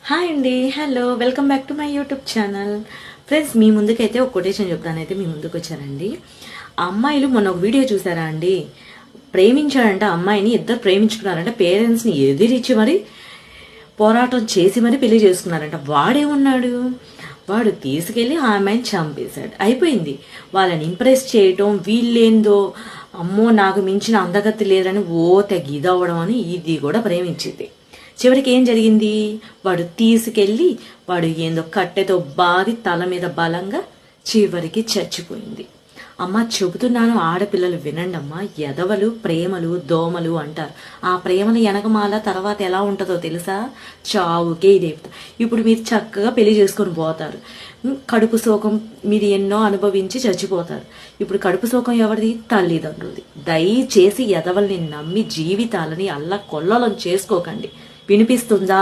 Hi అండి, hello, welcome back to my YouTube channel. Friends, మీ ముందుకైతే ఒక కొటేషన్ చెప్తానైతే మీ ముందుకు వచ్చానండి. ఆ అమ్మాయిలు మొన్న ఒక వీడియో చూసారా అండి? ప్రేమించాడంట అమ్మాయిని, ఇద్దరు ప్రేమించుకున్నారంట. పేరెంట్స్ని ఎదిరించి మరి పోరాటం చేసి మరి పెళ్లి చేసుకున్నారంట. వాడేమన్నాడు, వాడు తీసుకెళ్ళి ఆ అమ్మాయిని చంపేశాడు. అయిపోయింది. వాళ్ళని ఇంప్రెస్ చేయటం, వీళ్ళేందో అమ్మో నాకు మించిన అందగత్తి లేదని తెగ ఇదవడం అని ఇది కూడా ప్రేమించింది. చివరికి ఏం జరిగింది, వాడు తీసుకెళ్ళి వాడు ఏందో కట్టెతో బాది తల మీద బలంగా చివరికి చచ్చిపోయింది. అమ్మ చెబుతున్నాను, ఆడపిల్లలు వినండి అమ్మా. ఎదవలు ప్రేమలు దోమలు అంటారు. ఆ ప్రేమల వెనకమాల తర్వాత ఎలా ఉంటుందో తెలుసా? చావుకే ఇదేపుతా. ఇప్పుడు మీరు చక్కగా పెళ్లి చేసుకొని పోతారు, కడుపు శోకం మీరు ఎన్నో అనుభవించి చచ్చిపోతారు. ఇప్పుడు కడుపు శోకం ఎవరిది? తల్లిదండ్రులది. దయచేసి ఎదవల్ని నమ్మి జీవితాలని అల్ల కొల్లలం చేసుకోకండి. వినిపిస్తుందా?